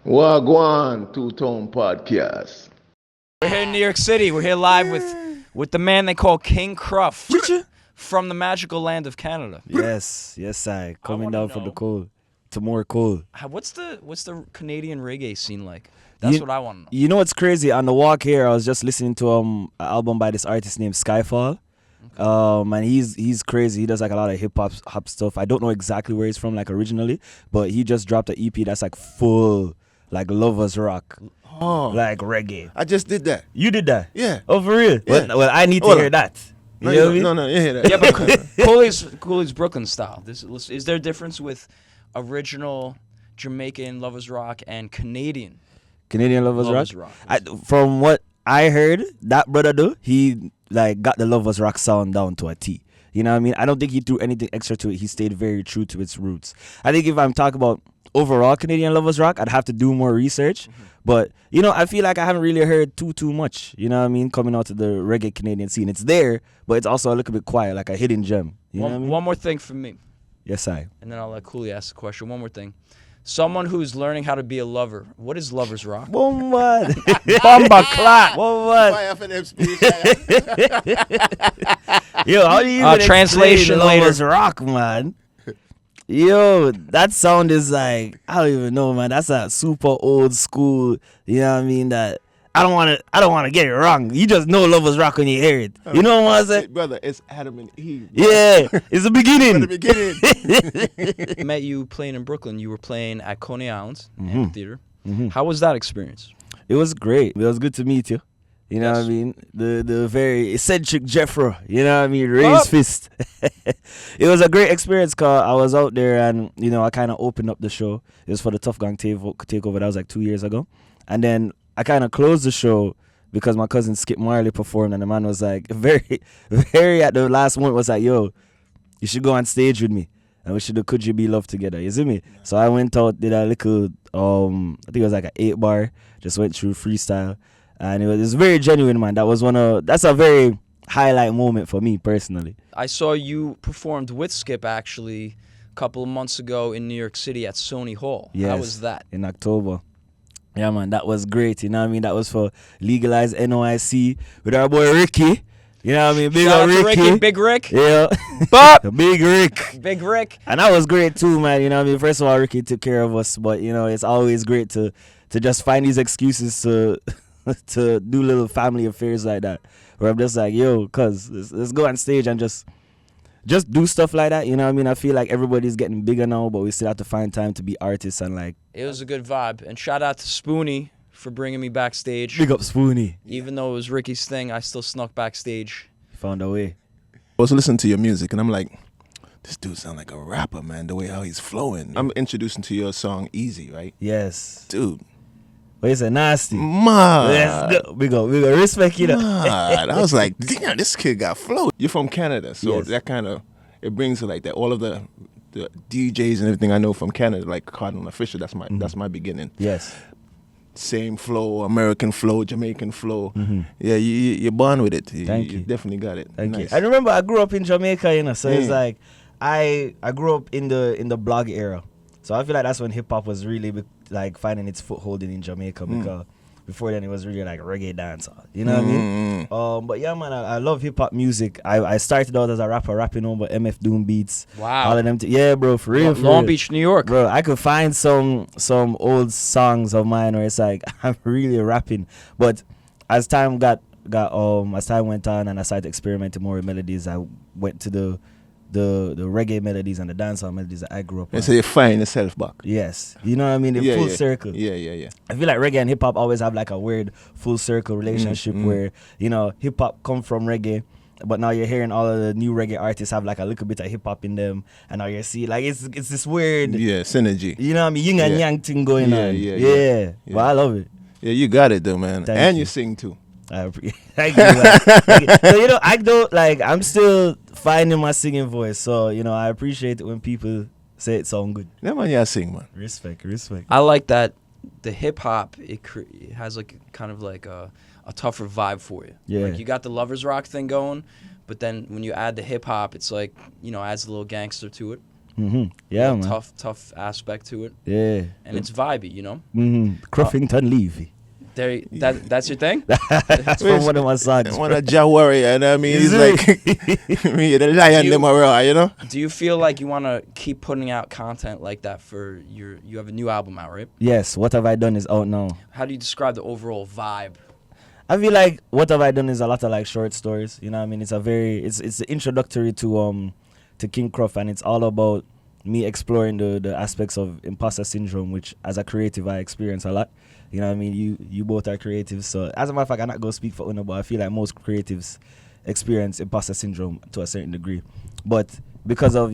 Wagwan Two Tone Podcast. We're here in New York City. We're here live with the man they call King Cruff from the magical land of Canada. Yes, I coming wanna down from the know- cold to more cold. What's the Canadian reggae scene like? That's what I want to know. You know what's crazy? On the walk here, I was just listening to an album by this artist named Skyfall. And he's crazy. He does like a lot of hip hop stuff. I don't know exactly where he's from, like originally, but he just dropped an EP that's like full, like lovers rock, like reggae. I just did that. You did that? Yeah. Oh, for real? Yeah. Well, I need to Hold hear on. that. You No, know what I mean? no, you hear that. Yeah, but Cooley's Brooklyn style. Is there a difference with original Jamaican lovers rock and Canadian Canadian lovers lovers rock. rock? From what I heard, that brother do, he like got the lovers rock sound down to a T. You know what I mean? I don't think he threw anything extra to it. He stayed very true to its roots. I think if I'm talking about overall Canadian lovers rock, I'd have to do more research. But you know, I feel like I haven't really heard too much. You know what I mean? Coming out to the reggae Canadian scene, it's there, but it's also a little bit quiet, like a hidden gem. You know what I mean? One more thing for me, Yes, I. and then I'll let Cooley ask the question. One more thing. Someone who's learning how to be a lover. What is lovers rock? Bombard. Bomba clat. Bombard. Fire for them speech. Yo, how do you even Translation explain later. lovers rock, man? Yo, that sound is like, I don't even know, man. That's a super old school. You know what I mean? That I don't want to get it wrong. You just know lovers rock when you hear it. You know what I'm saying? Brother, it's Adam and Eve. bro. Yeah, it's the From the beginning. beginning. I met you playing in Brooklyn. You were playing at Coney Island Mm-hmm. Amphitheater. How was that experience? It was great. It was good to meet you. You know Yes. what I mean? The very eccentric Jeffro. You know what I mean? Raised fist. It was a great experience cause I was out there and, you know, I kind of opened up the show. It was for the Tough Gang takeover. That was like 2 years ago. And then I kind of closed the show because my cousin Skip Marley performed and the man was like very at the last moment was like, yo, you should go on stage with me. And we should do Could You Be Loved Together. You see me? So I went out, did a little, I think it was like an 8-bar, just went through freestyle. And it was very genuine, man. That's a very highlight moment for me personally. I saw you performed with Skip actually a couple of months ago in New York City at Sony Hall. How Yes. was that? In October. Yeah, man, that was great. You know what I mean? That was for Legalized NOIC with our boy Ricky. You know what I mean? Big Shout up out to Ricky. Big Rick. Yeah. Bop! Big Rick. Big Rick. And that was great too, man. You know what I mean? First of all, Ricky took care of us, but you know, it's always great to just find these excuses to to do little family affairs like that. Where I'm just like, yo, cuz let's go on stage and just do stuff like that. You know what I mean? I feel like everybody's getting bigger now, but we still have to find time to be artists and like It was a good vibe. And shout out to Spoonie for bringing me backstage. big up Spoonie. Even though it was Ricky's thing, I still snuck backstage. Found a way. I was listening to your music and I'm like, this dude sound like a rapper, man, the way how he's flowing. I'm introducing to your song Easy, right? Yes. Dude, But it's a nasty. mad. Let's go. Big up. Respect you know. Mad. I was like, damn, this kid got flow. You're from Canada, so Yes. that kind of, it brings like that. All of the DJs and everything I know from Canada, like Cardinal and Fisher, that's my beginning. Yes. Same flow, American flow, Jamaican flow. Yeah, you're born with it. Thank you. You definitely got it. Thank Nice. you. I remember I grew up in Jamaica, you know, so it's Yeah. like I grew up in the blog era. So I feel like that's when hip hop was really like finding its foothold in Jamaica because before then it was really like reggae dance. You know what I mean? But yeah, man, I love hip hop music. I started out as a rapper rapping over MF Doom beats. Wow. All of them. Yeah, bro, for real. for Long real. Beach, New York. Bro, I could find some old songs of mine where it's like I'm really rapping. But as time as time went on and I started experimenting more with melodies, I went to the reggae melodies and the dancehall melodies that I grew up on. And so you find yourself back. Yes. You know what I mean? The full circle. Yeah. I feel like reggae and hip hop always have like a weird full circle relationship where, you know, hip hop come from reggae, but now you're hearing all of the new reggae artists have like a little bit of hip hop in them, and now you see like it's this weird, Yeah, synergy. you know what I mean, yin and Yeah. yang thing going Yeah, on. yeah, yeah. yeah. But I love it. Yeah, you got it though, man. Thank and you. you sing too. Thank you, man. Thank you. So you know, I don't like. I'm still finding my singing voice. So you know, I appreciate it when people say it sound good. Yeah, man, you sing, man. Respect. I like that the hip hop, it has like kind of like a tougher vibe for you. Yeah. Like you got the lovers rock thing going, but then when you add the hip hop, it's like, you know, adds a little gangster to it. Yeah, A man. tough aspect to it, Yeah. and it's vibey, you know. Cruffington Levy. That's your thing. That's from one of my songs. One of Ja warrior, and I mean, he's Is like, me, the lion, You- them are, you know. Do you feel like you want to keep putting out content like that for you have a new album out, right? Yes, What Have I Done is out now. How do you describe the overall vibe? I feel like What Have I Done is a lot of like short stories. You know what I mean? It's the introductory to King Cruff, and it's all about me exploring the aspects of imposter syndrome, which as a creative I experience a lot. You know what I mean? You both are creatives, so as a matter of fact, I'm not going to speak for Una, but I feel like most creatives experience imposter syndrome to a certain degree. But because of,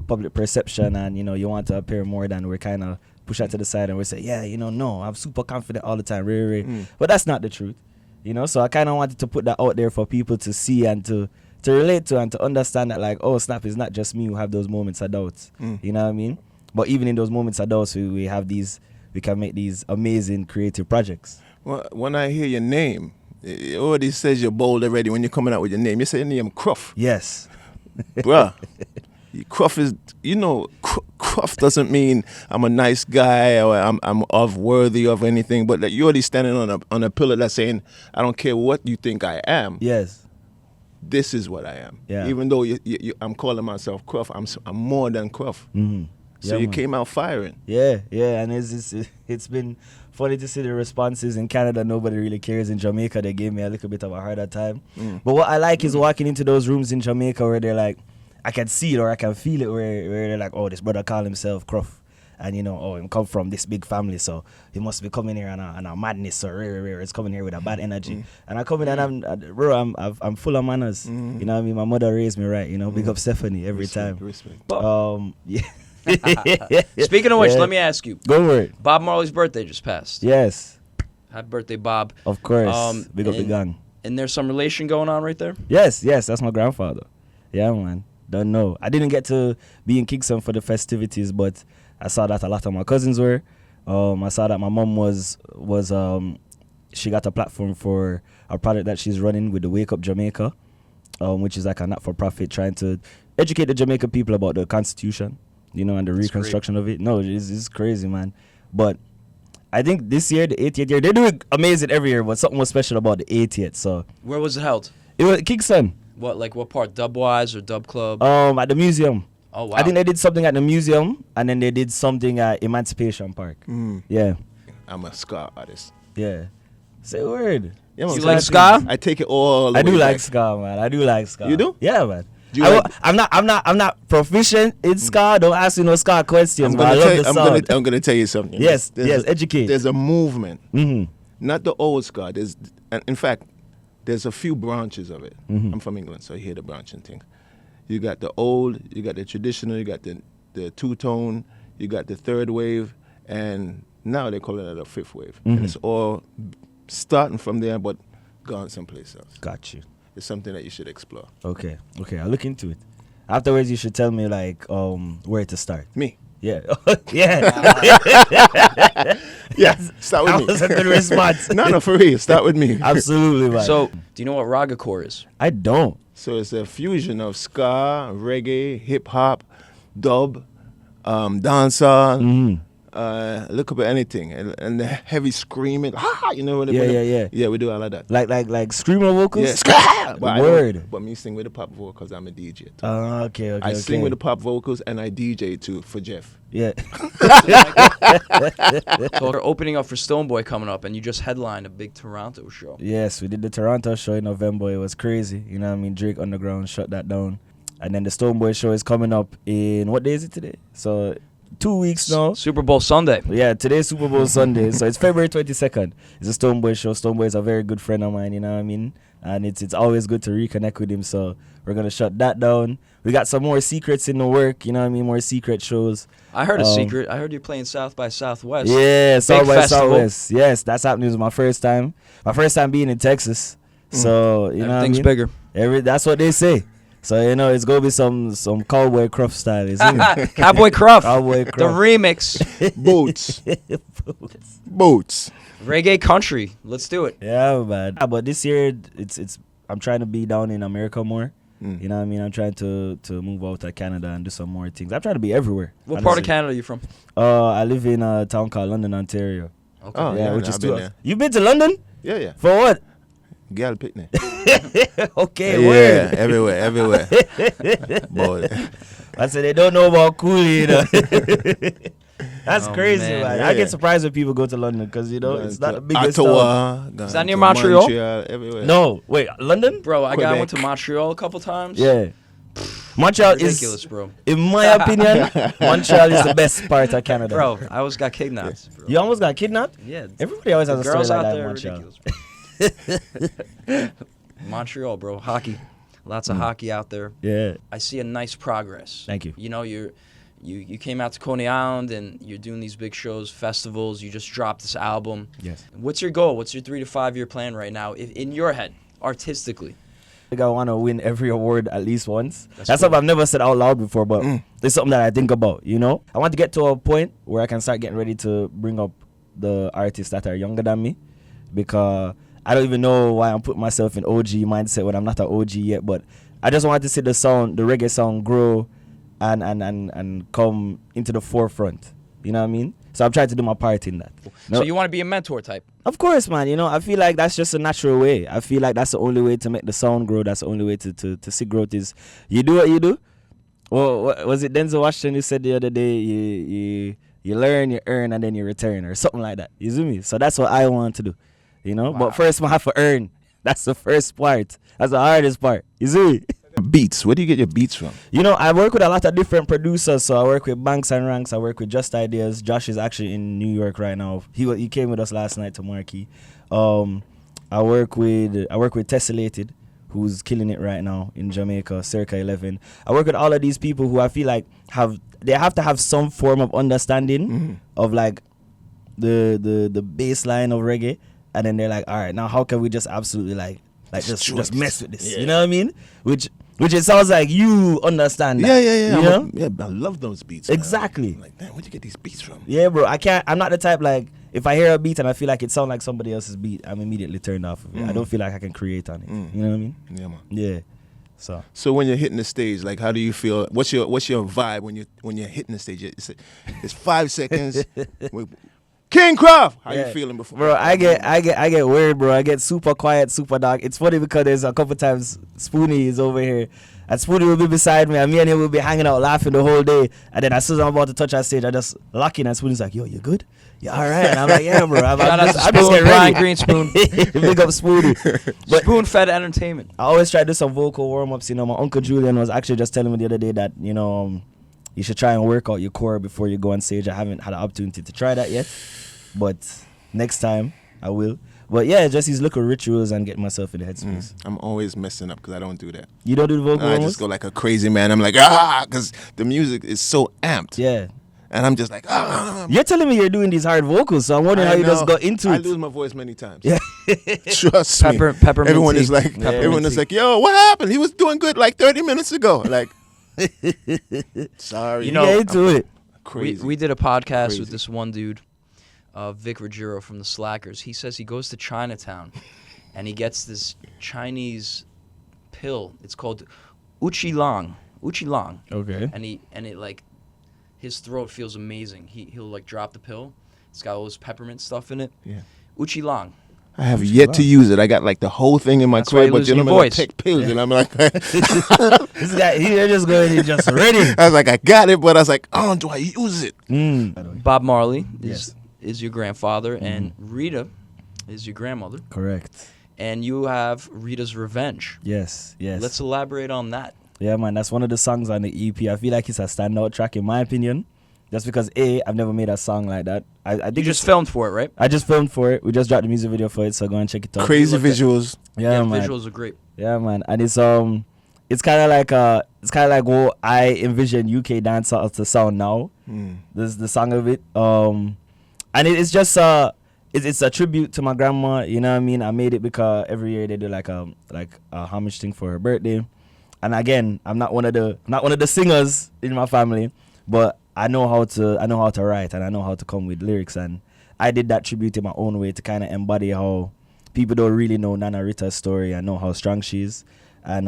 public perception and, you want to appear more than, we're kind of push that to the side and we say, yeah, no, I'm super confident all the time, really. But that's not the truth, so I kind of wanted to put that out there for people to see and to relate to and to understand that, like, oh, snap, it's not just me who have those moments of doubts. You know what I mean? But even in those moments of doubts, we can make these amazing creative projects. Well, when I hear your name, it already says you're bold already when you're coming out with your name. You say your name Cruff. Yes. Bruh. Cruff is, Cruff doesn't mean I'm a nice guy or I'm of worthy of anything, but that you're already standing on a pillar that's saying, I don't care what you think I am. Yes. This is what I am. Yeah. Even though I'm calling myself Cruff, I'm more than Cruff. So Yeah, you man. came out firing. Yeah, and it's been funny to see the responses in Canada. Nobody really cares. In Jamaica, they gave me a little bit of a harder time. But what I like is walking into those rooms in Jamaica where they're like, I can see it or I can feel it, where they're like, oh, this brother call himself Cruff. And he come from this big family, so he must be coming here on a madness or rare. It's coming here with a bad energy. And I come in and I'm full of manners. You know what I mean? My mother raised me right. Big up Stephanie every time. Respect. Yeah. Speaking of which, Yeah. let me ask you. Go for it. Bob Marley's birthday just passed. Yes, Happy birthday, Bob. of course. Big up the and- gang. And there's some relation going on right there? Yes, that's my grandfather. Yeah, man. Don't know. I didn't get to be in Kingston for the festivities, but I saw that a lot of my cousins were. I saw that my mom was she got a platform for a project that she's running with the Wake Up Jamaica, which is like a not-for-profit trying to educate the Jamaican people about the Constitution, and the reconstruction of it. No, it's crazy, man. But I think this year, the 80th year, they're doing amazing every year, but something was special about the 80th. So Where was it held? it was Kingston, What part? Dubwise or Dub Club? at the museum. Oh, wow. I think they did something at the museum, and then they did something at Emancipation Park. Yeah, I'm a ska artist. yeah. Say a word. Yeah, man. You like ska? I take it all the I way do like back. ska, man. I do like ska. You do? Yeah, man. Do you I'm not proficient in ska. Don't ask me no ska questions. I'm But I gonna, love tell, the I'm, sound. gonna, I'm gonna tell you something. Yes, There's educate. There's a movement, Mm-hmm. not the old ska. And in fact, there's a few branches of it. I'm from England, so I hear the branching thing. You got the old, you got the traditional, you got the two-tone, you got the third wave, and now they're calling it a fifth wave. And it's all starting from there, but gone someplace else. Got you. It's something that you should explore. Okay. I'll look into it. Afterwards, you should tell me like where to start. Me. Yeah. Yeah. Yeah, start That with me. was a good response. No, for real, start with me. Absolutely, man. So, do you know what Ragacore is? I don't. So it's a fusion of ska, reggae, hip hop, dub, dancehall, a little bit anything, and the heavy screaming. You know what I mean? Yeah. Yeah, we do all of that. Like screamer vocals. Yeah, ska! But Word. But me sing with the pop vocals. I'm a DJ too. Okay. I sing with the pop vocals and I DJ too for Jeff. Yeah. So we're opening up for Stoneboy coming up, and you just headlined a big Toronto show. Yes, we did the Toronto show in November. It was crazy. You know what I mean? Drake Underground shut that down. And then the Stoneboy show is coming up in, what day is it today? So 2 weeks now. Super Bowl Sunday. Yeah, today's Super Bowl Sunday. So it's February 22nd. It's a Stoneboy show. Stoneboy is a very good friend of mine, you know what I mean? And it's always good to reconnect with him. So we're going to shut that down. We got some more secrets in the work, you know what I mean? More secret shows. I heard a secret. I heard you're playing South by Southwest. Yeah, South by festival. Southwest. Yes, that's happening. It was my first time. My first time being in Texas. So, you know what I Everything's mean? bigger. That's what they say. So, it's going to be some cowboy Cruff style, isn't it? Cowboy Cruff. Cowboy The Cruff. remix. Boots. Reggae country. Let's do it. Yeah, man. But this year, it's I'm trying to be down in America more. You know what I mean? I'm trying to move out to Canada and do some more things. I'm trying to be everywhere. What part of Canada are you from? I live in a town called London, Ontario. Okay. Oh, yeah, which is I've been 2 hours. there. You've been to London? Yeah. For what? Gal picnic. Okay, Yeah, word. everywhere. Boy. I said they don't know about Cooley, you know. That's Oh, crazy, man. man. Yeah. I get surprised when people go to London because it's not the biggest Ottawa. Is that near Montreal? Everywhere. No, wait, London? Bro, I went to Quebec. Montreal a couple times. Yeah. Montreal Ridiculous, is, bro. in my opinion, Montreal is the best part of Canada. Bro, I almost got kidnapped. Bro. You almost got kidnapped? Yeah. Everybody always has a story Girls like out that there in are Montreal. ridiculous. Montreal, bro. Hockey. Lots of hockey out there. Yeah. I see a nice progress. Thank you. You know, you came out to Coney Island and you're doing these big shows, festivals. You just dropped this album. Yes. What's your goal? What's your 3 to 5 year plan right now, in your head, artistically? I think I want to win every award at least once. That's That's cool. something I've never said out loud before, but it's something that I think about, you know? I want to get to a point where I can start getting ready to bring up the artists that are younger than me, because I don't even know why I'm putting myself in OG mindset when I'm not an OG yet, but I just want to see the reggae sound grow and come into the forefront. You know what I mean? So I'm trying to do my part in that. So you want to be a mentor type? Of course, man. You know, I feel like that's just a natural way. I feel like that's the only way to make the sound grow. That's the only way to see growth is you do what you do. Well, was it Denzel Washington who said the other day, you learn, you earn, and then you return, or something like that? You see me? So that's what I want to do. You know? Wow. But first, I have to earn. That's the first part. That's the hardest part. You see me? Beats. Where do you get your beats from? You know, I work with a lot of different producers. So I work with Banks and Ranks. I work with Just Ideas. Josh is actually in New York right now. He came with us last night to Marquee. I work with Tessellated, who's killing it right now in Jamaica, Circa 11. I work with all of these people who I feel like have to have some form of understanding of like the baseline of reggae, and then they're like, all right, now how can we just absolutely like just mess with this? Yeah. You know what I mean? Which it sounds like you understand that. Yeah. You know? I love those beats. Man. Exactly. I'm like, damn, where'd you get these beats from? Yeah, bro. I'm not the type like, if I hear a beat and I feel like it sounds like somebody else's beat, I'm immediately turned off of it. I don't feel like I can create on it. You know what I mean? Yeah, man. Yeah. So So when you're hitting the stage, like, how do you feel? What's your vibe when you're hitting the stage? It's 5 seconds. King Cruff. How you feeling before? Bro, I get weird, bro. I get super quiet, super dark. It's funny because there's a couple times Spoonie is over here, and Spoonie will be beside me, and me and him will be hanging out laughing the whole day. And then as soon as I'm about to touch that stage, I just lock in, and Spoonie's like, "Yo, you good? You all right?" And I'm like, "Yeah, bro. I'm Shout out just to getting Spoon, Brian ready." Greenspoon. Big up Spoonie. But Spoon-fed entertainment. I always try to do some vocal warm-ups. You know, my uncle Julian was actually just telling me the other day that, you know, you should try and work out your core before you go on stage. I haven't had an opportunity to try that yet, but next time I will. But yeah, just these little rituals and getting myself in the headspace. I'm always messing up because I don't do that. You don't do the vocal I warm-ups? just go like a crazy man. I'm like, because the music is so amped. Yeah. And I'm just like, You're telling me you're doing these hard vocals, so I'm wondering how you just got into I it. lose my voice many times. Yeah. Trust me. Peppermint Everyone tea. is like, Peppermint everyone is tea. like, yo, what happened? He was doing good like 30 minutes ago. Like, sorry. You know, Get into it. Crazy. We did a podcast Crazy. with this one dude, Vic Ruggiero from the Slackers. He says he goes to Chinatown and he gets this Chinese pill. It's called Uchilang. Okay. And it like his throat feels amazing. He'll like drop the pill. It's got all this peppermint stuff in it. Yeah. Uchilang. I have yet to use it. I got like the whole thing in my That's why you're crib, but losing you know, your I voice. take pills, and I'm like, This guy, he's just going in just ready. I was like, I got it, but I was like, oh, do I use it? Bob Marley Yes. is your grandfather, and Rita is your grandmother, Correct. and you have Rita's Revenge. Yes. Let's elaborate on that. Yeah, man, that's one of the songs on the EP. I feel like it's a standout track in my opinion. Just because I've never made a song like that. I think You just filmed for it, right? I just filmed for it. We just dropped the music video for it, so go and check it out. Crazy looked at- visuals. Yeah, man. visuals are great. Yeah, man. And it's kind of like what I envision UK dancehall to sound now. This is the song of it. And it's just it's a tribute to my grandma. You know what I mean? I made it because every year they do like a homage thing for her birthday. And again, I'm not one of the singers in my family, but I know how to write, and I know how to come with lyrics, and I did that tribute in my own way to kind of embody how people don't really know Nana Rita's story and know how strong she is, and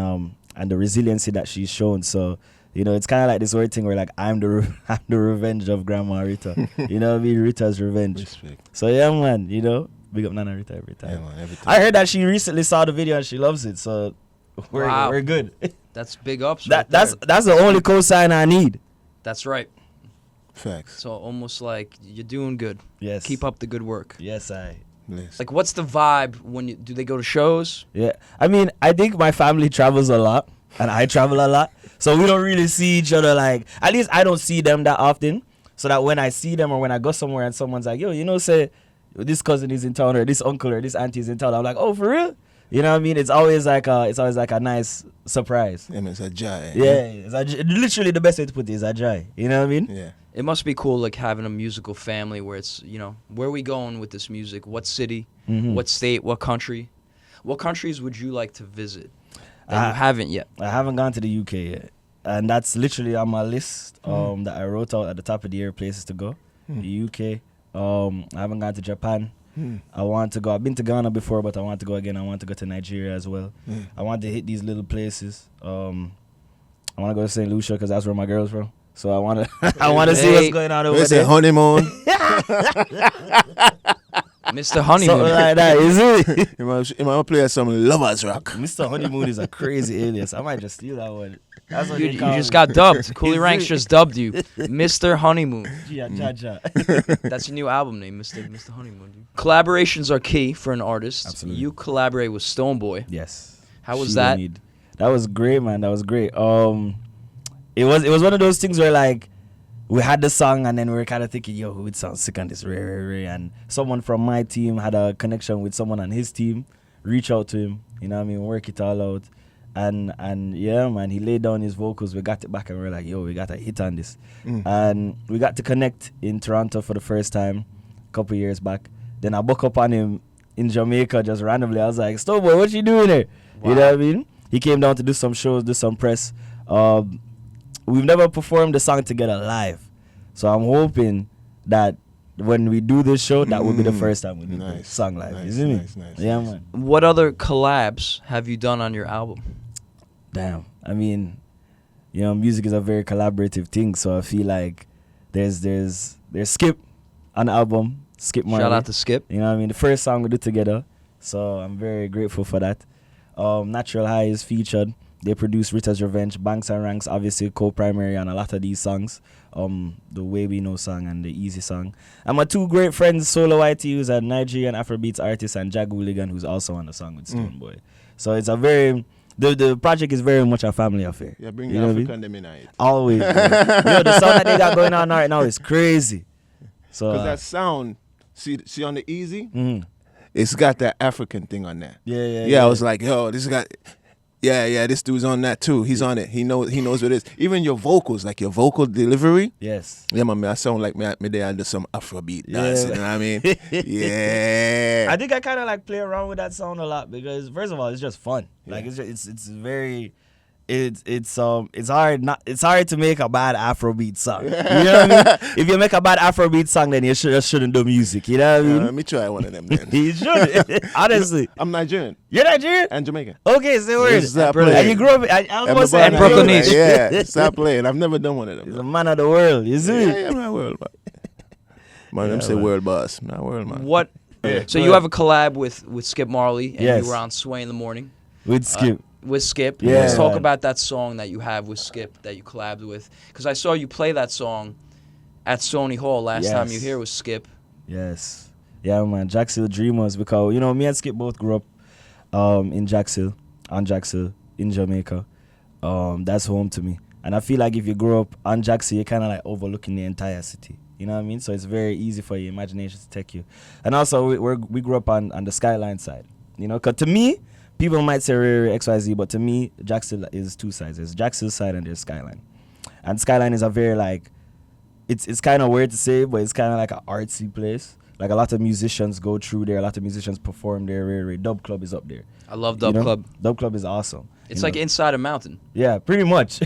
and the resiliency that she's shown. So, you know, it's kind of like this weird thing where like I'm the revenge of Grandma Rita. You know what I mean? Rita's revenge. Respect. So yeah, man. You know, big up Nana Rita every time. Yeah, man, every time. I heard that she recently saw the video and she loves it. So Wow. we're good. That's big ups. That's there. the only cosign I need. That's right. Facts. So almost like you're doing good. Yes. Keep up the good work. Yes, I. Bless. Like, what's the vibe when do they go to shows? Yeah. I mean, I think my family travels a lot and I travel a lot. So we don't really see each other like, at least I don't see them that often. So that when I see them or when I go somewhere and someone's like, yo, you know, say this cousin is in town or this uncle or this auntie is in town, I'm like, oh, for real? You know what I mean? It's always like a nice surprise. Yeah, man, it's a joy. Yeah, literally the best way to put it is a joy. You know what I mean? Yeah. It must be cool, like having a musical family where it's, you know, where are we going with this music? What city? Mhm. What state? What country? What countries would you like to visit that I- you haven't yet? I haven't gone to the UK yet. And that's literally on my list that I wrote out at the top of the year places to go. The UK. I haven't gone to Japan. I want to go. I've been to Ghana before, but I want to go again. I want to go to Nigeria as well. I want to hit these little places. I want to go to St. Lucia because that's where my girl's from. So I want to I want to see what's going on over Where's the there. honeymoon? Mr. Honeymoon. Something like that, is it? You might play some Lovers Rock. Mr. Honeymoon is a crazy alias. I might just steal that one. That's what You, they you call just me. got dubbed. Coolie Is Ranks it? just dubbed you. Mr. Honeymoon. Yeah, ja, ja. That's your new album name, Mr. Honeymoon. Dude. Collaborations are key for an artist. Absolutely. You collaborate with Stonebwoy. Yes. How was She that? Need. That was great, man. That was great. It was one of those things where like we had the song and then we were kind of thinking, yo, who would sound sick on this, and someone from my team had a connection with someone on his team, reach out to him, you know what I mean, work it all out, and yeah, man, he laid down his vocals. We got it back and we were like, yo, we got a hit on this, and we got to connect in Toronto for the first time a couple years back. Then I book up on him in Jamaica just randomly. I was like, Stonebwoy, what you doing here? Wow. You know what I mean? He came down to do some shows, do some press. We've never performed the song together live. So I'm hoping that when we do this show, that will be the first time we do the Nice. song live. Nice, You see me? nice. Yeah, man. What other collabs have you done on your album? Damn. I mean, you know, music is a very collaborative thing. So I feel like there's Skip on the album. Skip Marley. Shout out to Skip. You know what I mean? The first song we did together. So I'm very grateful for that. Natural High is featured. They produced Rita's Revenge. Banks and Ranks obviously co-primary on a lot of these songs. The Way We Know song and the Easy song. And my two great friends, Solo YT, who's a Nigerian Afrobeats artist, and Jag Hooligan, who's also on the song with Stonebwoy. So it's a very... The project is very much a family affair. Yeah, bring You the know what I mean? African them in it. Always. Bro. Yo, the sound that they got going on right now is crazy. So Because that sound, see on the Easy, mhm. it's got that African thing on there. Yeah. I was like, yo, this got... Yeah, this dude's on that too. He's on it. He knows what it is. Even your vocals, like your vocal delivery. Yes. Yeah, man, I sound like me there under some Afrobeat Yeah. dancing, you know what I mean? Yeah. I think I kind of like play around with that sound a lot because first of all, it's just fun. Like Yeah. it's very it's hard to make a bad Afrobeat song. You know what I mean? If you make a bad Afrobeat song, then you shouldn't do music. You know what I mean? Let me try one of them then. You should. Honestly, I'm Nigerian you're Nigerian. and Jamaican. Okay, say word. Yes, stop And playing. you grew up. I was gonna say And Brooklynese. Yeah, stop playing. I've never done one of He's a them. man of the world. You see? Yeah, I'm not world boss. Man, them say man. world boss. I'm not world man. What? Yeah, So go you ahead. have a collab with Skip Marley, and Yes. you were on Sway in the Morning With Skip. with Skip. Yeah. Let's talk about that song that you have with Skip that you collabed with, because I saw you play that song at Sony Hall last time you Yes. here with Skip. Yes. Yeah, man. Jacksonville Dreamers, because, you know, me and Skip both grew up in Jacksonville, on Jacksonville, in Jamaica. That's home to me. And I feel like if you grow up on Jacksonville, you're kind of like overlooking the entire city. You know what I mean? So it's very easy for your imagination to take you. And also, we grew up on the Skyline side. You know, because to me, people might say XYZ, but to me, Jacksonville is two sides. There's Jacksonville side and there's Skyline. And Skyline is a very, like, it's kind of weird to say, but it's kind of like an artsy place. Like, a lot of musicians go through there. A lot of musicians perform there. Dub Club is up there. I love You Dub know? Club. Dub Club is awesome. It's you like know? inside a mountain. Yeah, pretty much.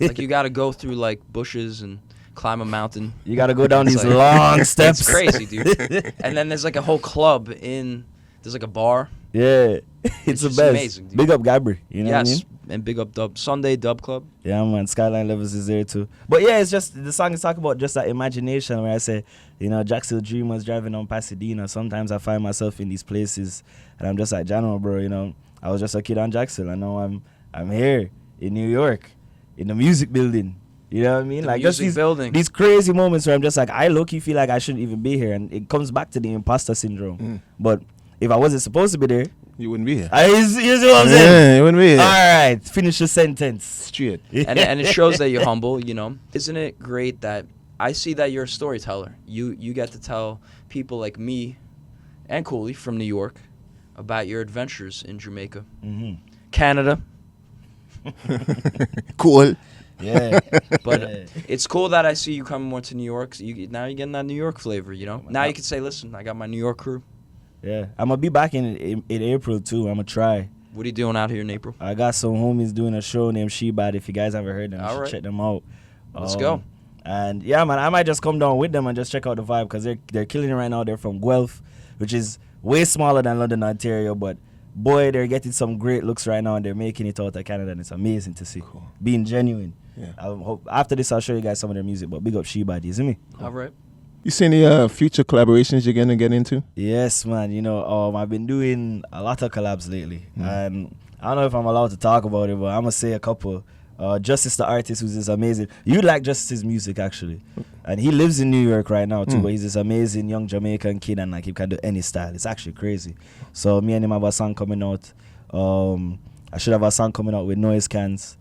Like you got to go through like bushes and climb a mountain. You got to go down It's these like- long steps. It's crazy, dude. And then there's like a whole club there's like a bar. Yeah. It's the just best. amazing, dude. Big up Gabri. You know what I mean? Yes, and big up Sunday Dub Club. Yeah, man. Skyline Levels is there too. But yeah, it's just the song is talking about just that imagination where I say, you know, Jacksonville Dreamers driving on Pasadena. Sometimes I find myself in these places and I'm just like, Jano, bro, you know, I was just a kid on Jacksonville. I know I'm here in New York, in the music building. You know what I mean? The like just music building. these crazy moments where I'm just like, I low-key feel like I shouldn't even be here. And it comes back to the imposter syndrome. But if I wasn't supposed to be there, You wouldn't be here. you see what I'm saying? Yeah, you wouldn't be here. All right, finish the sentence. Straight. and it shows that you're humble, you know. Isn't it great that I see that you're a storyteller? You get to tell people like me and Cooley from New York about your adventures in Jamaica, Canada. Cool. Yeah. But Yeah. it's cool that I see you coming more to New York. So now you're getting that New York flavor, you know. Now you can say, listen, I got my New York crew. Yeah, I'm gonna be back in April too. I'm gonna try. What are you doing out here in April? I got some homies doing a show named Shebad. If you guys haven't heard them, you All should right. check them out. Let's go. And yeah, man, I might just come down with them and just check out the vibe because they're killing it right now. They're from Guelph, which is way smaller than London, Ontario, but boy, they're getting some great looks right now and they're making it out of Canada, and it's amazing to see. Cool. Being genuine. Yeah. I hope after this I'll show you guys some of their music, but big up Shebad, you see me? All right. You see any future collaborations you're gonna get into? Yes, man. You know, I've been doing a lot of collabs lately, and I don't know if I'm allowed to talk about it, but I'm gonna say a couple. Justice, the artist, who's this amazing. You like Justice's music actually, and he lives in New York right now too. But he's this amazing young Jamaican kid, and like he can do any style. It's actually crazy. So me and him have a song coming out. I should have a song coming out with Noise Cans,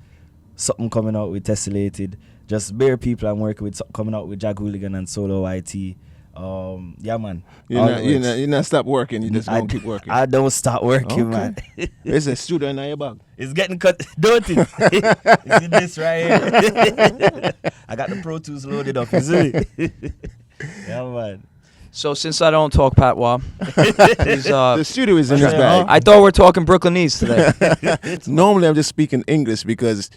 something coming out with Tessellated. Just bare people I'm working with, something coming out with Jag Hooligan and Solo YT. Yeah, man. You're not stop working. You just gonna keep working. I don't stop working, man. There's a studio in your bag. It's getting cut, don't it? It's in this right here. I got the Pro Tools loaded up, you see? Yeah, man. So since I don't talk patois, please, The studio is in his bag. I thought we're talking Brooklynese today. Normally, I'm just speaking English because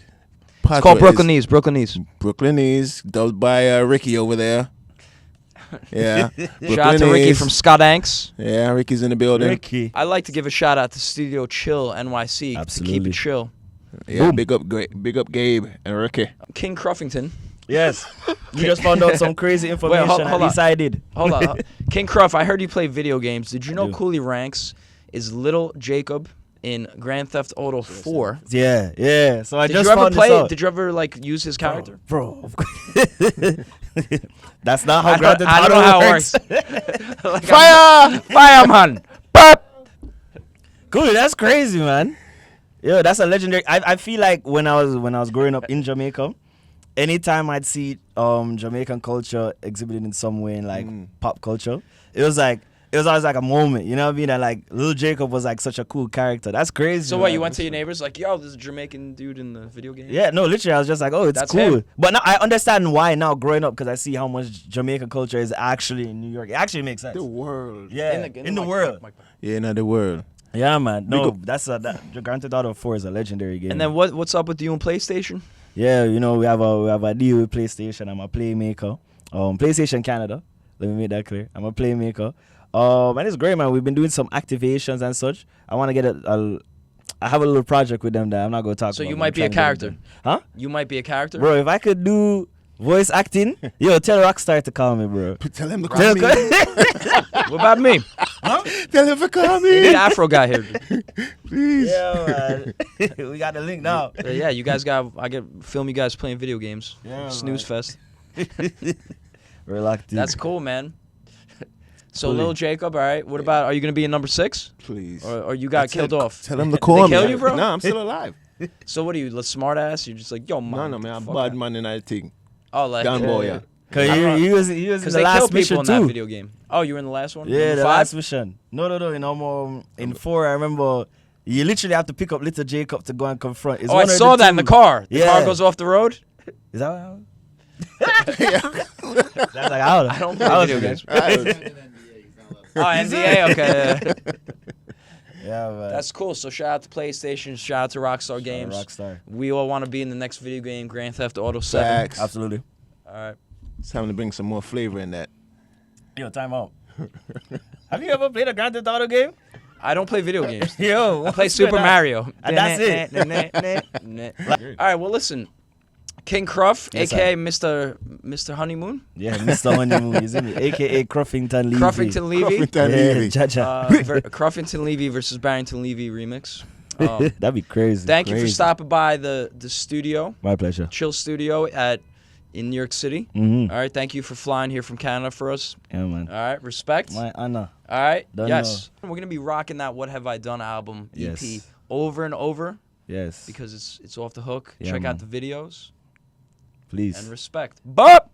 It's called Brooklynese. Brooklynese. Brooklynese, dubbed by Ricky over there. Yeah. Shout out to Ricky from Scott Anks. Yeah, Ricky's in the building. Ricky. I like to give a shout out to Studio Chill NYC to keep Absolutely. it chill. Yeah, big up Gabe and Ricky. King Cruffington. Yes. We just found out some crazy information. hold at on. least I did. Hold on. King Cruff, I heard you play video games. Did you know do. Cooley Ranks is Little Jacob in Grand Theft Auto 4? Yeah, yeah. So I Did just you ever found play this it? out. Did you ever like use his character? Bro. That's not how I Grand Theft don't Auto know how it works. works. Like, Fire! Fireman! Burp! Cool, that's crazy, man. Yo, that's a legendary. I feel like when I was growing up in Jamaica, anytime I'd see Jamaican culture exhibited in some way in like pop culture, it was always like a moment, you know what I mean? And like Lil Jacob was like such a cool character. That's crazy. So man. what, you went to your neighbors like, yo, this is a Jamaican dude in the video game? Yeah, no, literally, I was just like, oh, it's That's cool. him. But now I understand why now growing up because I see how much Jamaican culture is actually in New York. It actually makes sense. The world. Yeah, in the world. Yeah, in the world. Yeah, man. No, Big that Grand Theft Auto 4 is a legendary game. And then what's up with you and PlayStation? Yeah, you know, we have a deal with PlayStation. I'm a playmaker. PlayStation Canada. Let me make that clear. I'm a playmaker. And it's great, man. We've been doing some activations and such. I want to get I have a little project with them that I'm not going to talk So about. you but might I'm be a trying to get it character. done. Huh? You might be a character? Bro, if I could do voice acting, yo, tell Rockstar to call me, bro. Tell him to Tell call me. What about me? Tell him to call We need me. an Afro guy here. Please. Yeah, man. We got the link now. Yeah, you guys film you guys playing video games. Yeah, Snooze fest. Relax, dude. That's cool, man. So Fully. Lil Jacob, all right. What about, are you gonna be in number 6? Please. Or you got killed off? Tell him to call me. kill you, bro? No, I'm still alive. So what are you, a smart ass? You're just like, yo, man. No, man. I'm fuck bad that. man and I think. Oh, like Down boy, yeah. Cause he was in Because the they kill last people mission in that too. video game. Oh, you were in the last one? Yeah, Number the 5? last mission. No. In 4, I remember you literally have to pick up little Jacob to go and confront. It's Oh, I one or saw the that in the two. car. The Yeah. car goes off the road? Is that what happened? That's like I don't play video games. Oh, NDA? Okay. Yeah, man. That's cool. So shout out to PlayStation. Shout out to Rockstar Games. Rockstar. We all want to be in the next video game, Grand Theft Auto 7. Facts. Absolutely. All right. It's time to bring some more flavor in that. Yo, time out. Have you ever played a Grand Theft Auto game? I don't play video games. Yo, I play Super Mario. And that's it. All right, well, listen. King Cruff, Yes, a.k.a. Mr. Honeymoon. Yeah, Mr. Honeymoon, isn't it? AKA Cruffington Levy. Cruffington Levy. Cruffington Yeah, Levy. Jaja. Cruffington Levy versus Barrington Levy remix. That'd be crazy. Thank you for Crazy. stopping by the studio, My pleasure. Chill Studio in New York City. Mm-hmm. All right, thank you for flying here from Canada for us. Yeah, man. All right, respect. My honor. All right, Done yes. We're going to be rocking that What Have I Done album EP Yes. over and over Yes. because it's off the hook. Yeah, Check out man. the videos Please. and respect. Bop!